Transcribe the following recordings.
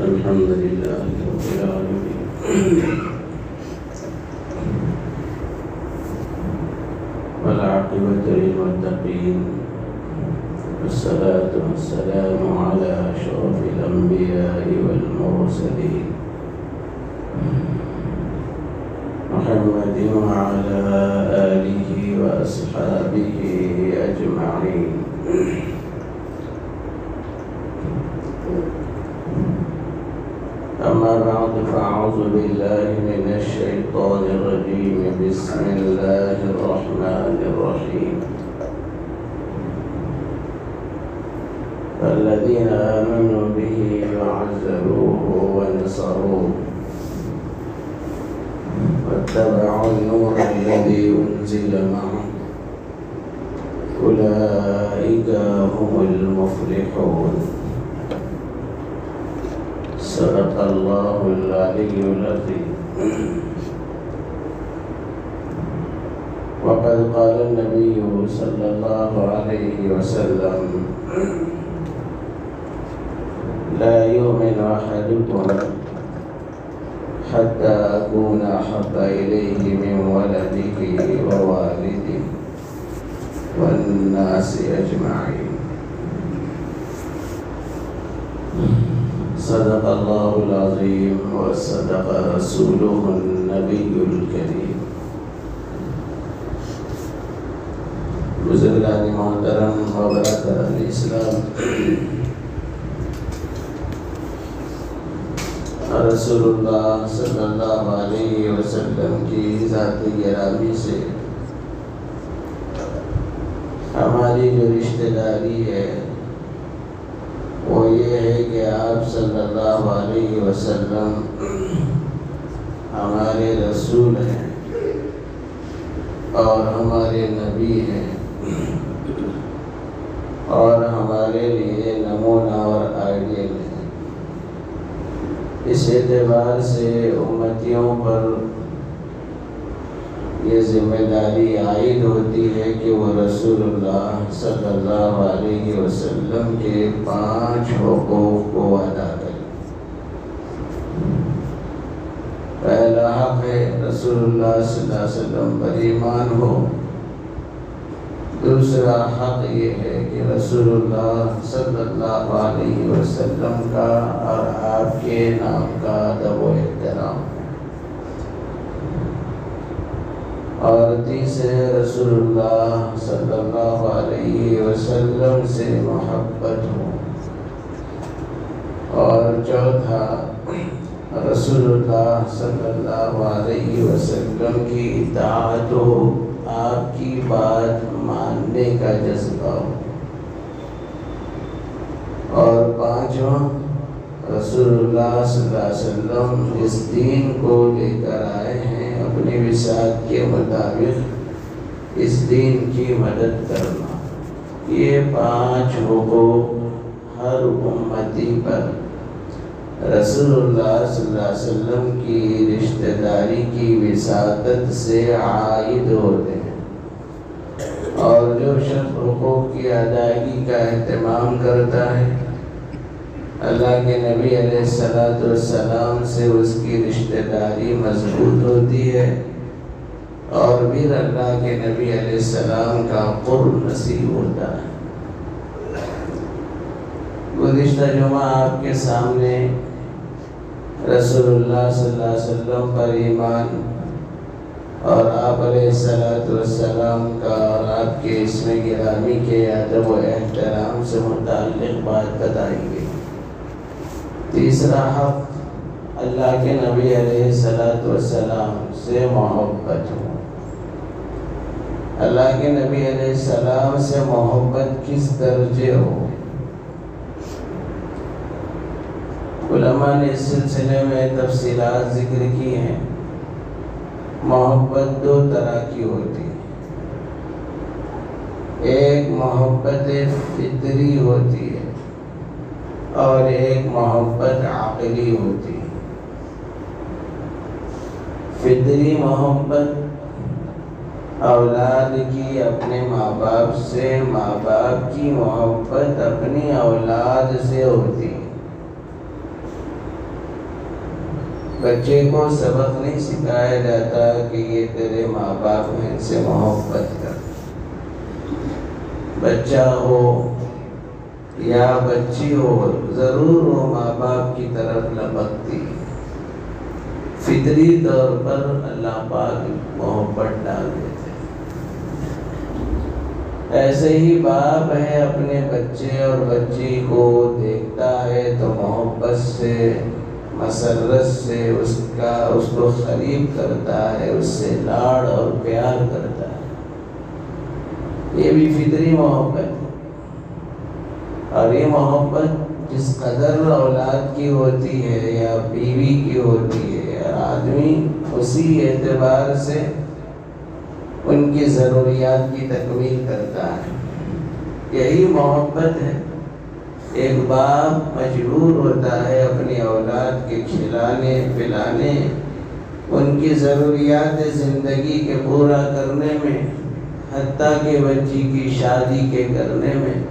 الحمد لله رب العالمين والعاقبة للمتقين والصلاة والسلام على أشرف الأنبياء والمرسلين محمد وعلى آله وأصحابه أجمعين. أما بعد فأعوذ بالله من الشيطان الرجيم. بسم الله الرحمن الرحيم. فالذين آمنوا به وعزروه ونصروه واتبعوا النور الذي أنزل معه أولئك هم المفلحون. صدق الله العلي العظيم. وقد قال النبي صلى الله عليه وسلم: لا يؤمن أحدكم حتى أكون أحب إليه من ولده ووالده والناس أجمعين. صدق الله العظيم وصدق رسوله النبي الكريم. بزرگان محترم و برادران اسلام، رسول اللہ صلی اللہ علیہ وسلم کی ذات گرامی سے ہماری جو رشتہ داری ہے وہ یہ ہے کہ آپ صلی اللہ علیہ وسلم ہمارے رسول ہیں اور ہمارے نبی ہیں اور ہمارے لیے نمونہ اور آئیڈیل ہیں۔ اس اعتبار سے امتیوں پر یہ ذمہ داری عائد ہوتی ہے کہ وہ رسول اللہ صلی اللہ علیہ وسلم کے 5 حقوق کو ادا کریں۔ پہلا حق ہے رسول اللہ صلی اللہ علیہ وسلم پر ایمان ہو۔ دوسرا حق یہ ہے کہ رسول اللہ صلی اللہ علیہ وسلم کا اور آپ کے نام کا ادب و احترام، اور تیسرے رسول اللہ صلی اللہ علیہ وسلم سے محبت ہو، اور چوتھا رسول اللہ صلی اللہ علیہ وسلم کی اطاعت ہو، آپ کی بات ماننے کا جذبہ ہو، اور پانچواں رسول اللہ صلی اللہ علیہ وسلم اس دین کو لے کر آئے ہیں، اپنی وسعت کے مطابق اس دین کی مدد کرنا۔ یہ 5 حقوق ہر امتی پر رسول اللہ صلی اللہ علیہ وسلم کی رشتہ داری کی وساطت سے عائد ہوتے ہیں، اور جو شخص حقوق کی ادائیگی کا اہتمام کرتا ہے، اللہ کے نبی علیہ السلام سے اس کی رشتہ داری مضبوط ہوتی ہے، اور پھر اللہ کے نبی علیہ السلام کا قرب نصیب ہوتا ہے۔ گزشتہ جمعہ آپ کے سامنے رسول اللہ صلی اللہ علیہ وسلم پر ایمان اور آپ علیہ السلام کا اور آپ کے اسم گرامی کے ادب و احترام سے متعلق بات بتائی گئی۔ تیسرا حق اللہ کے نبی علیہ السلام سے محبت ہو۔ اللہ کے نبی علیہ السلام سے محبت کس درجے ہو؟ علماء نے اس سلسلے میں تفصیلات ذکر کی ہیں۔ محبت 2 طرح کی ہوتی ہے۔ ایک محبت فطری ہوتی ہے اور ایک محبت عقلی ہوتی ہے۔ فطری محبت اولاد کی اپنے ماں باپ سے، ماں باپ کی محبت اپنی اولاد سے ہوتی ہے۔ بچے کو سبق نہیں سکھایا جاتا کہ یہ تیرے ماں باپ ہیں، ان سے محبت کر۔ بچہ ہو یا بچی ہو، ضرور وہ ماں باپ کی طرف لپکتی، فطری طور پر اللہ پاک محبت ڈال دیتے۔ ایسے ہی باپ ہے اپنے بچے اور بچی کو دیکھتا ہے تو محبت سے، مسرت سے اس کو قریب کرتا ہے، اس سے لاڑ اور پیار کرتا ہے۔ یہ بھی فطری محبت ہے، اور یہ محبت جس قدر اولاد کی ہوتی ہے یا بیوی کی ہوتی ہے، آدمی اسی اعتبار سے ان کی ضروریات کی تکمیل کرتا ہے۔ یہی محبت ہے۔ ایک باپ مجبور ہوتا ہے اپنی اولاد کے کھلانے پلانے، ان کی ضروریات زندگی کے پورا کرنے میں، حتیٰ کہ بچی کی شادی کے کرنے میں،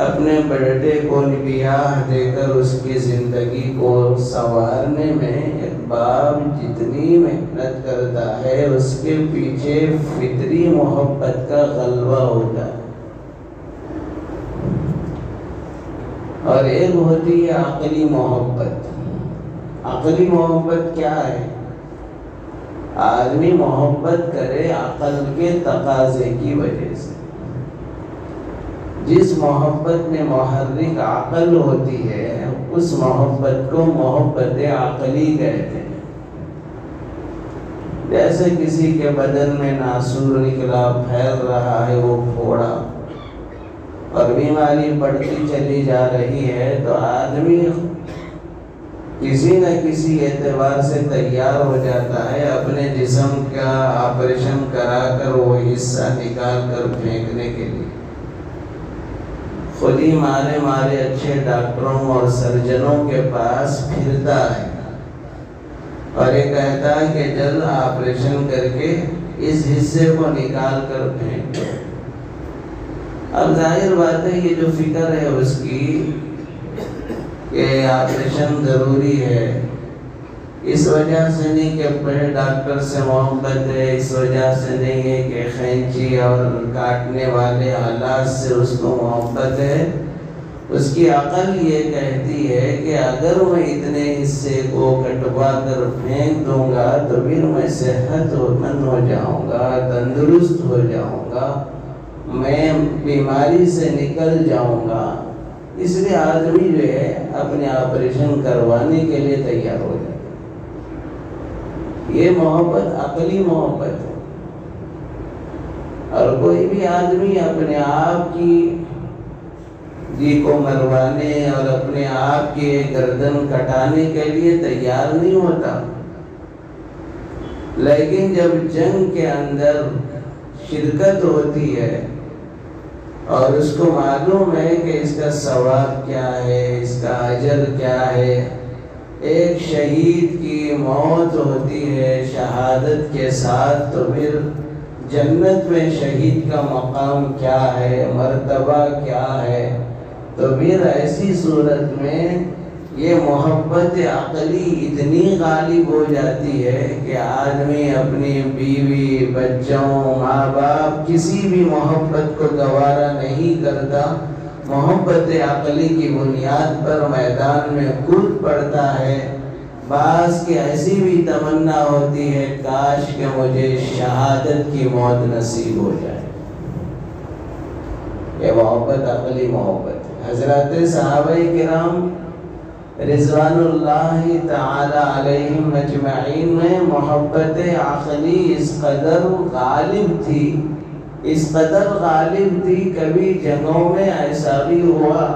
اپنے بیٹے کو بیاہ دے کر اس کی زندگی کو سنوارنے میں ایک باپ جتنی محنت کرتا ہے اس کے پیچھے فطری محبت کا غلبہ ہوتا ہے۔ اور ایک ہوتی ہے عقلی محبت۔ عقلی محبت کیا ہے؟ آدمی محبت کرے عقل کے تقاضے کی وجہ سے۔ جس محبت میں محرک عقل ہوتی ہے اس محبت کو محبت عقلی کہتے ہیں۔ جیسے کسی کے بدن میں ناسور نکلا، پھیل رہا ہے وہ پھوڑا، اور بیماری بڑھتی چلی جا رہی ہے، تو آدمی کسی نہ کسی اعتبار سے تیار ہو جاتا ہے اپنے جسم کا آپریشن کرا کر وہ حصہ نکال کر پھینکنے کے لیے۔ خود ہی مارے اچھے ڈاکٹروں اور سرجنوں کے پاس پھرتا ہے اور یہ کہتا ہے کہ جلد آپریشن کر کے اس حصے کو نکال کر پھینک دو۔ اب ظاہر بات ہے یہ جو فکر ہے اس کی کہ آپریشن ضروری ہے، اس وجہ سے نہیں کہ بڑے ڈاکٹر سے محبت ہے، اس وجہ سے نہیں ہے کہ خینچی اور کاٹنے والے آلات سے اس کو محبت ہے۔ اس کی عقل یہ کہتی ہے کہ اگر میں اتنے حصے کو کٹوا کر پھینک دوں گا تو پھر میں صحت مند ہو جاؤں گا، تندرست ہو جاؤں گا، میں بیماری سے نکل جاؤں گا، اس لیے آدمی جو ہے اپنے آپریشن کروانے کے لیے تیار ہو جائے۔ یہ محبت عقلی محبت ہے۔ اور کوئی بھی آدمی اپنے آپ کی جی کو مروانے اور اپنے آپ کی گردن کٹانے کے لیے تیار نہیں ہوتا، لیکن جب جنگ کے اندر شرکت ہوتی ہے اور اس کو معلوم ہے کہ اس کا ثواب کیا ہے، اس کا اجر کیا ہے، ایک شہید کی موت ہوتی ہے شہادت کے ساتھ، تو پھر جنت میں شہید کا مقام کیا ہے، مرتبہ کیا ہے، تو پھر ایسی صورت میں یہ محبت عقلی اتنی غالب ہو جاتی ہے کہ آدمی اپنی بیوی، بچوں، ماں باپ کسی بھی محبت کو گوارا نہیں کرتا، محبت عقلی کی بنیاد پر میدان میں کود پڑتا ہے۔ بعض کی ایسی بھی تمنا ہوتی ہے کاش کہ مجھے شہادت کی موت نصیب ہو جائے۔ یہ محبت عقلی محبت ہے۔ حضرات صحابہ کرام رضوان اللہ تعالی علیہم اجمعین میں محبت عقلی اس قدر غالب تھی، اس قدر غالب تھی، کبھی جنگوں میں ایسا بھی ہوا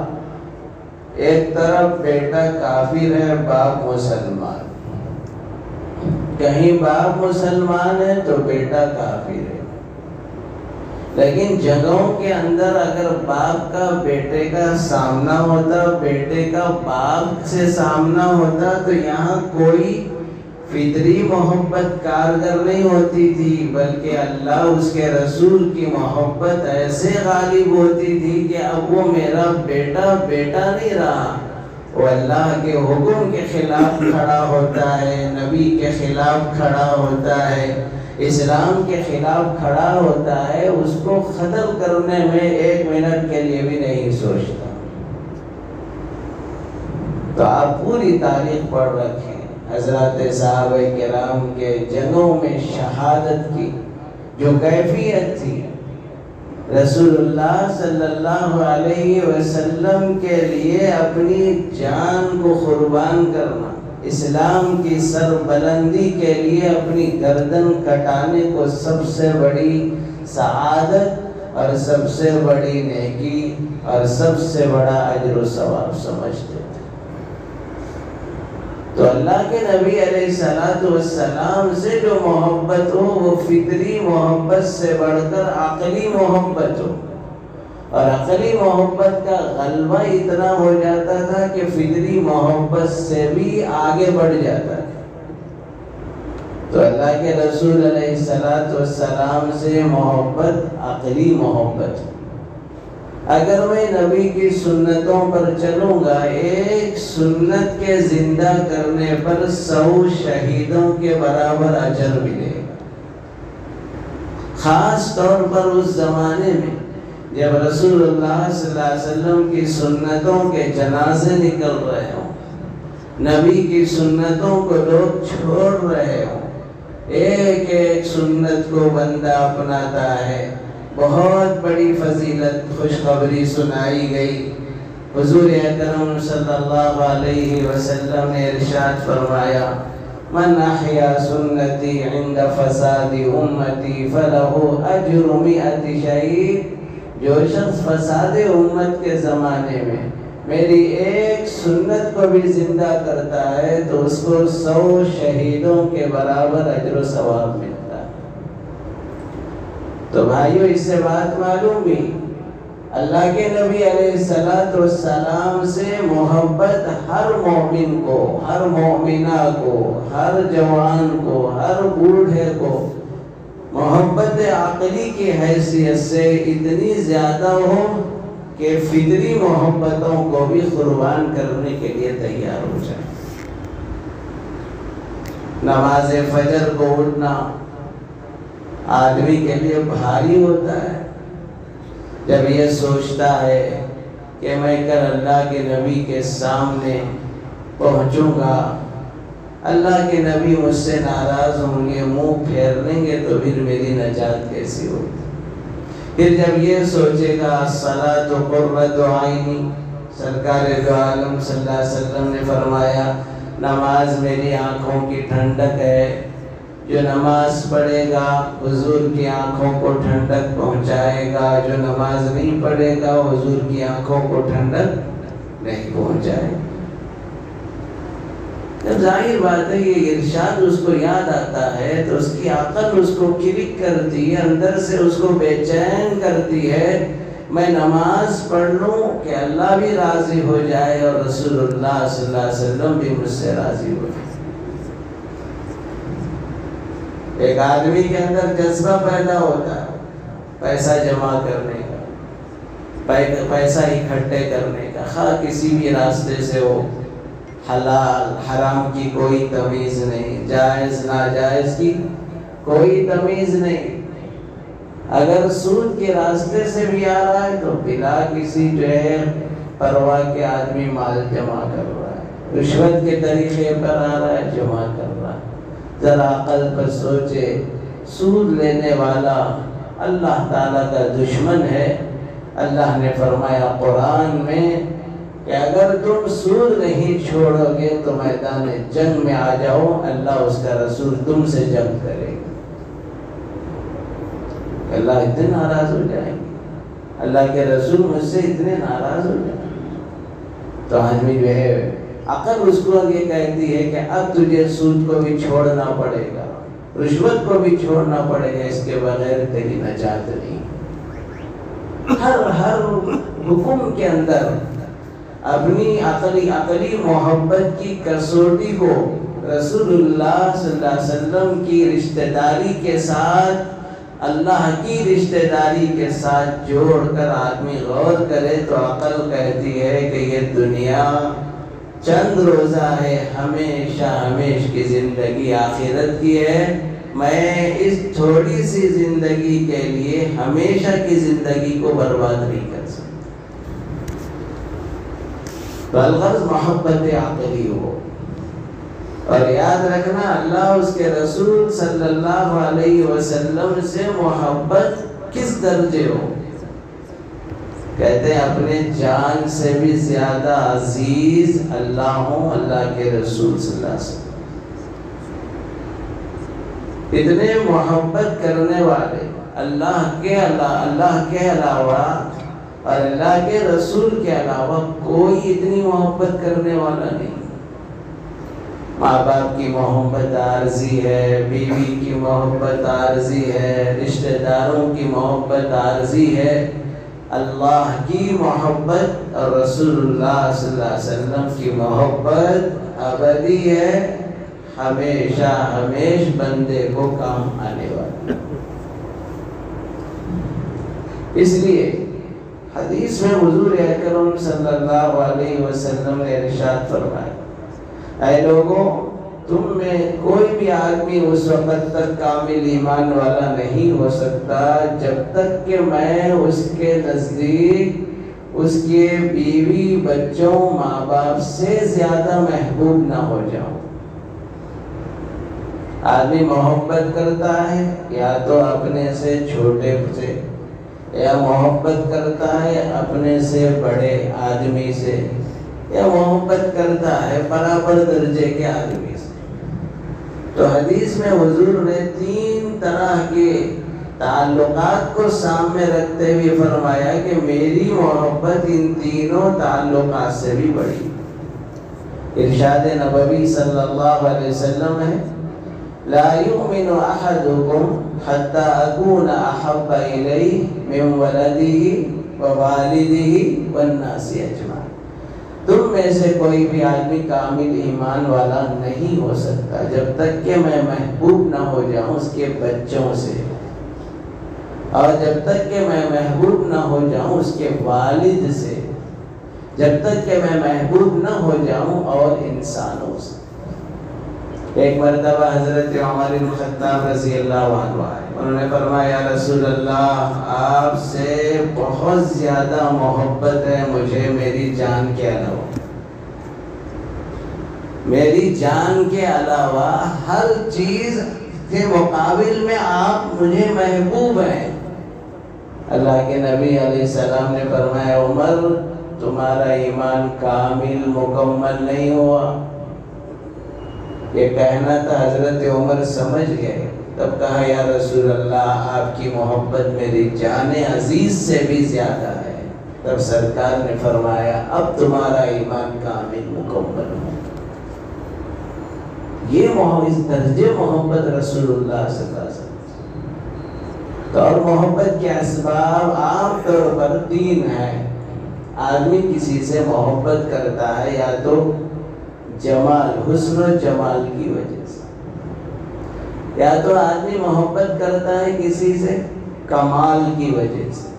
ایک طرف بیٹا کافر ہے، باپ مسلمان، کہیں باپ مسلمان ہے تو بیٹا کافر ہے، لیکن جگہوں کے اندر اگر باپ کا بیٹے کا سامنا ہوتا، بیٹے کا باپ سے سامنا ہوتا، تو یہاں کوئی فطری محبت کارگر نہیں ہوتی تھی، بلکہ اللہ اس کے رسول کی محبت ایسے غالب ہوتی تھی کہ اب وہ میرا بیٹا بیٹا نہیں رہا، وہ اللہ کے حکم کے خلاف کھڑا ہوتا ہے، نبی کے خلاف کھڑا ہوتا ہے، اسلام کے خلاف کھڑا ہوتا ہے، اس کو ختم کرنے میں 1 منٹ کے لیے بھی نہیں سوچتا۔ تو آپ پوری تاریخ پڑھ رکھیں، حضرات صحابہ کرام کے جنگوں میں شہادت کی جو کیفیت تھی، رسول اللہ صلی اللہ علیہ وسلم کے لیے اپنی جان کو قربان کرنا، اسلام کی سر بلندی کے لیے اپنی گردن کٹانے کو سب سے بڑی سعادت اور سب سے بڑی نیکی اور سب سے بڑا اجر و ثواب سمجھتے تھے۔ تو اللہ کے نبی علیہ السلام سے جو محبت ہو وہ فطری محبت سے بڑھ کر عقلی محبت ہو، اور عقلی محبت کا غلبہ اتنا ہو جاتا تھا کہ فطری محبت سے بھی آگے بڑھ جاتا تھا۔ تو اللہ کے رسول علیہ السلام سے محبت عقلی محبت ہے۔ اگر میں نبی کی سنتوں پر چلوں گا، ایک سنت کے زندہ کرنے پر 100 شہیدوں کے برابر اجر ملے گا۔ خاص طور پر اس زمانے میں جب رسول اللہ صلی اللہ علیہ وسلم کی سنتوں کے جنازے نکل رہے ہوں، نبی کی سنتوں کو لوگ چھوڑ رہے ہوں، ایک ایک سنت کو بندہ اپناتا ہے، بہت بڑی فضیلت خوشخبری سنائی گئی۔ حضور اکرم صلی اللہ علیہ وسلم نے ارشاد فرمایا، من احیا سنتی عند فساد امتی فلہ اجر 100 شہید۔ جو شخص فساد امت کے زمانے میں میری ایک سنت کو بھی زندہ کرتا ہے تو اس کو 100 شہیدوں کے برابر اجر و ثواب ملتا ہے۔ تو بھائیو، اس سے بات معلوم ہوئی، اللہ کے نبی علیہ السلام سے محبت ہر مومن کو، ہر مومنہ کو، ہر جوان کو، ہر بوڑھے کو محبت عقلی کی حیثیت سے اتنی زیادہ ہو کہ فطری محبتوں کو بھی قربان کرنے کے لیے تیار ہو جائے۔ نماز فجر کو اٹھنا آدمی کے لیے بھاری ہوتا ہے جب یہ سوچتا ہے کہ میں کل اللہ کے نبی کے سامنے پہنچوں گا، اللہ کے نبی مجھ سے ناراض ہوں گے، منہ پھیر لیں گے، تو پھر میری نجات کیسی ہوگی؟ پھر جب یہ سوچے گا الصلاۃ قرۃ عینی، سرکار دو عالم صلی اللہ علیہ وسلم نے فرمایا نماز میری آنکھوں کی ٹھنڈک ہے، جو نماز پڑھے گا حضور کی آنکھوں کو ٹھنڈک پہنچائے گا، جو نماز نہیں پڑھے گا حضور کی آنکھوں کو ٹھنڈک نہیں پہنچائے گا۔ جب ظاہر بات ہے یہ ارشاد اس کو یاد آتا ہے تو اس کی عقل اس کو کلک کرتی ہے، اندر سے اس کو بے چین کرتی ہے، میں نماز پڑھ لوں کہ اللہ بھی راضی ہو جائے اور رسول اللہ صلی اللہ علیہ وسلم بھی مجھ سے راضی ہو جائے۔ ایک آدمی کے اندر جذبہ پیدا ہوتا ہے پیسہ جمع کرنے کا، پیسہ اکٹھے کرنے کا، خواہ کسی بھی راستے سے ہو، حلال حرام کی کوئی تمیز نہیں، جائز ناجائز کی کوئی تمیز نہیں۔ اگر سود کے راستے سے بھی آ رہا ہے تو بلا کسی جو ہے پرواہ کے آدمی مال جمع کر رہا ہے، رشوت کے طریقے پر آ رہا ہے جمع کر رہا ہے۔ ذرا عقل پر سوچے، سود لینے والا اللہ تعالیٰ کا دشمن ہے۔ اللہ نے فرمایا قرآن میں کہ اگر تم سود نہیں چھوڑو گے تو میدان جنگ میں آ جاؤ، اللہ اس کا رسول تم سے جنگ کرے گا۔ اللہ اتنے ناراض ہو جائیں گے، اللہ کے رسول مجھ سے اتنے ناراض ہو جائیں گے، تو آدمی جو ہے عقل اس کو یہ کہتی ہے کہ اب تجھے سود کو بھی چھوڑنا پڑے گا، رشوت کو بھی چھوڑنا پڑے گا، اس کے بغیر تیری نجات نہیں۔ ہر حکم کے اندر اپنی عقلی محبت کی کسوٹی کو رسول اللہ صلی اللہ علیہ وسلم کی رشتہ داری کے ساتھ، اللہ کی رشتہ داری کے ساتھ جوڑ کر آدمی غور کرے تو عقل کہتی ہے کہ یہ دنیا چند روزہ ہے، ہمیشہ ہمیش کی زندگی آخرت کی ہے، میں اس تھوڑی سی زندگی کے لیے ہمیشہ کی زندگی کو برباد نہیں کر سکتا۔ الغرض محبت عقلی ہو، اور یاد رکھنا اللہ اس کے رسول صلی اللہ علیہ وسلم سے محبت کس درجے ہو، کہتے ہیں اپنے جان سے بھی زیادہ عزیز اللہ ہوں، اللہ کے رسول صلی اللہ علیہ وسلم۔ اتنے محبت کرنے والے اللہ کے علاوہ اور اللہ کے رسول کے علاوہ کوئی اتنی محبت کرنے والا نہیں۔ ماں باپ کی محبت عارضی ہے، بیوی کی محبت عارضی ہے، رشتہ داروں کی محبت عارضی ہے، اللہ کی محبت اور رسول اللہ صلی اللہ علیہ وسلم کی محبت ابدی ہے، ہمیشہ ہمیش بندے کو کام آنے والی۔ اس لیے حدیث میں حضور اکرم صلی اللہ علیہ وسلم نے ارشاد فرمایا، اے لوگوں، تم میں کوئی بھی آدمی اس وقت تک کامل ایمان والا نہیں ہو سکتا جب تک کہ میں اس کے نزدیک اس کے بیوی بچوں ماں باپ سے زیادہ محبوب نہ ہو جاؤں۔ آدمی محبت کرتا ہے یا تو اپنے سے چھوٹے سے، یا محبت کرتا ہے اپنے سے بڑے آدمی سے، یا محبت کرتا ہے برابر درجے کے آدمی سے۔ تو حدیث میں حضور نے 3 طرح کے تعلقات کو سامنے رکھتے ہوئے فرمایا کہ میری محبت ان تینوں تعلقات سے بھی بڑی۔ ارشاد نبوی صلی اللہ علیہ وسلم ہے، لا يؤمن احدكم حتى اكون احب اليه من ولده ووالده والناس اجمعين۔ تم میں سے کوئی بھی آدمی کامل ایمان والا نہیں ہو سکتا جب تک کہ میں محبوب نہ ہو جاؤں اس کے بچوں سے، اور جب تک کہ میں محبوب نہ ہو جاؤں اس کے والد سے، جب تک کہ میں محبوب نہ ہو جاؤں اور انسانوں سے۔ ایک مرتبہ حضرت عمر بن خطاب رضی اللہ عنہ آئے، انہوں نے فرمایا، یا رسول اللہ، آپ سے بہت زیادہ محبت ہے مجھے میری جان کے علاوہ، میری جان کے علاوہ ہر چیز کے مقابل میں آپ مجھے محبوب ہیں۔ اللہ کے نبی علیہ السلام نے فرمایا، عمر تمہارا ایمان کامل مکمل نہیں ہوا۔ یہ کہنا تھا، حضرت عمر سمجھ گئے، تب کہا، یا رسول اللہ، آپ کی محبت میری جان عزیز سے بھی زیادہ ہے۔ تب سرکار نے فرمایا، اب تمہارا ایمان کامل مکمل ہو۔ یہ اس درجے محبت رسول اللہ صلی اللہ علیہ وسلم۔ تو اور محبت کے اسباب عام طور پر 3 ہیں۔ آدمی کسی سے محبت کرتا ہے یا تو جمال، حسن و جمال کی وجہ سے، یا تو آدمی محبت کرتا ہے کسی سے کمال کی وجہ سے،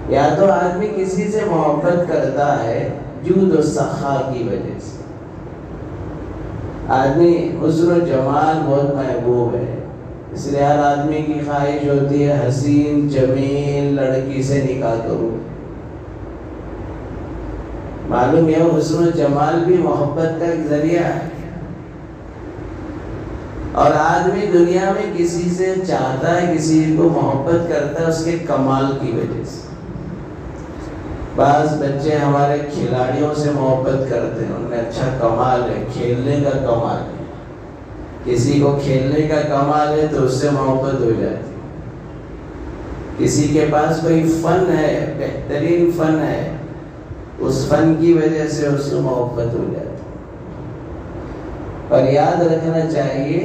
یا تو آدمی کسی سے محبت کرتا ہے جود و سخا کی وجہ سے۔ آدمی حسن و جمال بہت محبوب ہے، اس لیے ہر آدمی کی خواہش ہوتی ہے حسین جمیل لڑکی سے نکاح کروں۔ معلوم ہے حسن و جمال بھی محبت کا ایک ذریعہ ہے، اور آدمی دنیا میں کسی سے چاہتا ہے، کسی کو محبت کرتا ہے اس کے کمال کی وجہ سے۔ بعض بچے ہمارے کھلاڑیوں سے محبت کرتے ہیں، ان میں اچھا کمال ہے، کھیلنے کا کمال ہے، کسی کو کھیلنے کا کمال ہے تو اس سے محبت ہو جاتی ہے۔ کسی کے پاس کوئی فن ہے، بہترین فن ہے، اس فن کی وجہ سے اس کو محبت ہو جاتی ہے۔ اور یاد رکھنا چاہیے،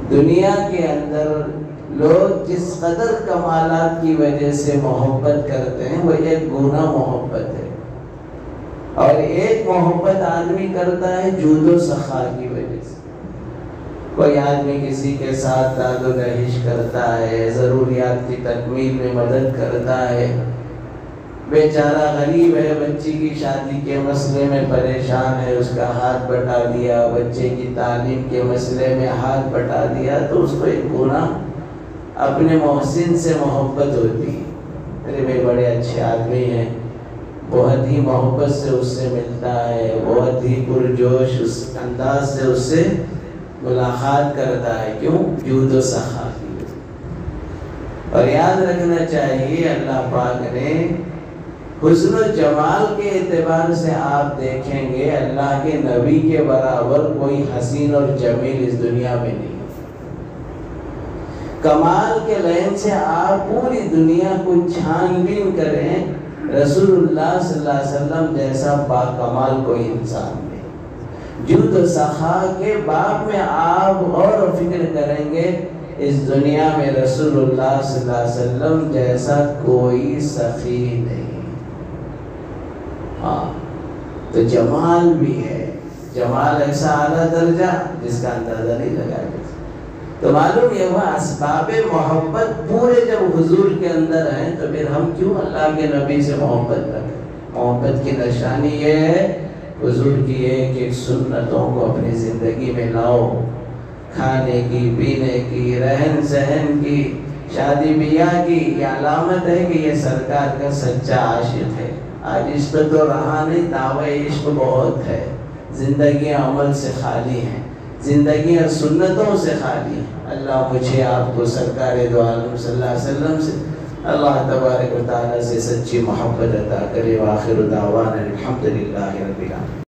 دنیا کے اندر لوگ جس قدر کمالات کی وجہ سے محبت کرتے ہیں وہ ایک گناہ محبت ہے، اور ایک محبت آدمی کرتا ہے جود و سخا کی وجہ سے۔ کوئی آدمی کسی کے ساتھ داد و دہیش کرتا ہے، ضروریات کی تکمیل میں مدد کرتا ہے، بیچارہ غریب ہے، بچی کی شادی کے مسئلے میں پریشان ہے، اس کا ہاتھ بٹا دیا، بچے کی تعلیم کے مسئلے میں ہاتھ بٹا دیا، تو اس کو ایک گناہ اپنے محسن سے محبت ہوتی ہے. ارے بھائی بڑے اچھے آدمی ہیں، بہت ہی محبت سے اس سے ملتا ہے، بہت ہی پرجوش اس انداز سے اس سے ملاقات کرتا ہے. کیوں؟ جود و سخا کی. اور یاد رکھنا چاہیے اللہ پاک نے حسن و جمال کے اعتبار سے آپ دیکھیں گے اللہ کے نبی کے برابر کوئی حسین اور جمیل اس دنیا میں نہیں. کمال کے لین سے آپ پوری دنیا کو چھان بین کریں، رسول اللہ صلی اللہ علیہ وسلم جیسا با کمال کوئی انسان نہیں. جود و سخا کے باب میں آپ غور و فکر کریں گے، اس دنیا میں رسول اللہ صلی اللہ علیہ وسلم جیسا کوئی سخی نہیں. ہاں تو جمال بھی ہے، جمال ایسا اعلیٰ درجہ جس کا اندازہ نہیں لگا جا سکتا. تو معلوم یہ ہوا اسباب محبت پورے جب حضور کے اندر ہیں تو پھر ہم کیوں اللہ کے نبی سے محبت رکھیں. محبت کی نشانی یہ ہے حضور کی ایک ایک سنتوں کو اپنی زندگی میں لاؤ. کھانے کی، پینے کی، رہن سہن کی، شادی بیاہ کی، یہ علامت ہے کہ یہ سرکار کا سچا عاشق ہے. آج اس پہ تو رہا نہیں، دعوی عشق بہت ہے، زندگیاں عمل سے خالی ہیں، زندگیاں سنتوں سے خالی ہیں. اللہ مجھے آپ کو سرکار دو عالم صلی اللہ علیہ وسلم سے، اللہ تبارک و تعالیٰ سے سچی محبت عطا کرے. وآخر دعوانا الحمدللہ رب العالمین.